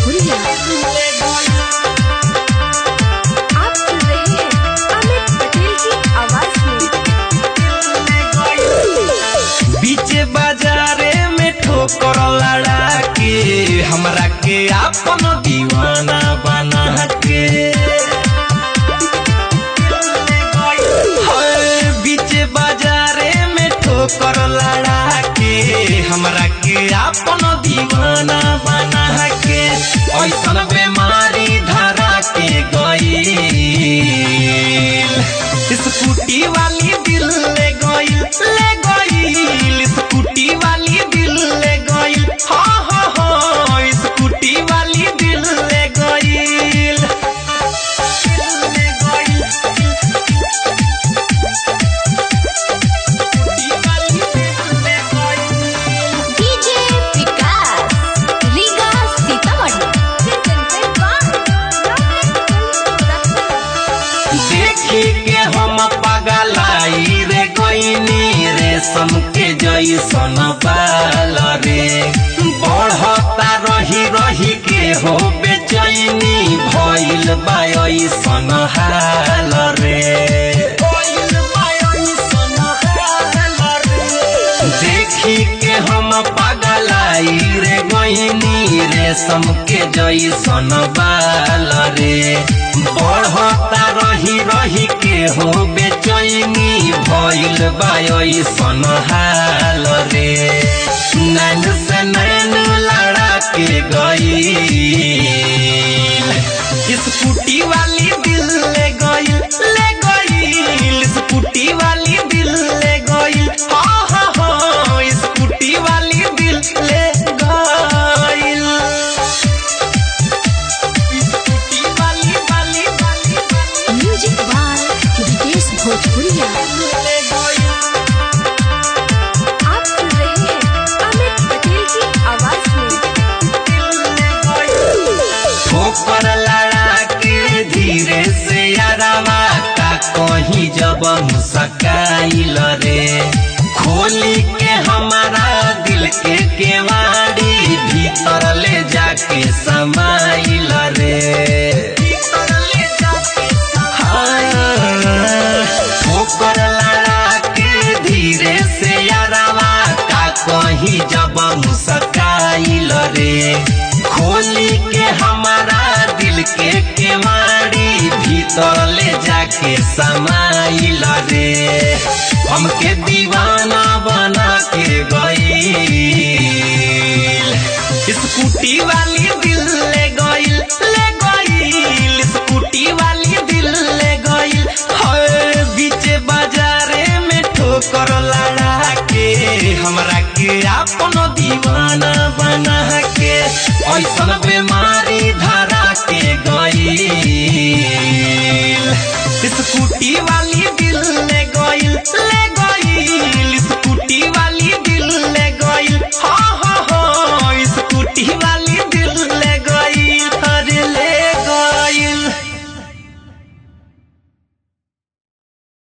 भोजपुरिया। आप सुन रहे हैं अमित पटेल की आवाज में। बीच बाजारे में ठोकर लड़ा के हमरा के अपन दीवाना बना के, बीच बाजारे में ठोकर लड़ा के हमरा के अपन दीवाना बना के, ऐसन बीमारी धरा के गईल, स्कूटी वाली दिल ले गईल, स्कूटी वाली दिल ले गईल, हाँ हाँ हाँ स्कूटी वाली दिल ले गईल। डीजे विकास रीगा सीतामढ़ी। देखी के हम पगलाई रे गईनी रेशम के जैसन बाल रे, बढ़ता रही रही के हो बेचैनी भइल बा ऐसन हाल रे, देखी के हम पगलाई रे गईनी रेशम के जैसन बाल रे, बढ़ता रही रही के हो बेचैनी भइल बा ऐसन हाल रे, नैन से नैन लड़ा के गईल, स्कूटी वाली दिल ले गईल, स्कूटी वाली दिल ले गईल, हाँ हाँ हाँ स्कूटी वाली दिल ले गईल, स्कूटी वाली म्यूजिक बाय रितेश भोजपुरिया। आप सुन रहे हैं अमित पटेल की आवाज में। ठोकर लड़ा के धीरे से यारवा का कहीं जब मुस्काइल रे, खोली के हमारा दिल के केवाड़ी भीतर ले जाके समाइल रे, ठोकर लड़ा के धीरे से यारवा का कहीं जब मुस्काइल रे, खोली के हमारा दिल के केवाड़ी भीतर ले जाके समाइल रे, हमके दीवाना बना के गईल, स्कूटी वाली दिल ले गईल, स्कूटी वाली दिल ले गईल, बीच बाजारे में ठोकर लड़ा के हमरा के अपन दीवाना बना के, ऐसन बीमारी धरा के गईल, स्कूटी वाली दिल ले गईल,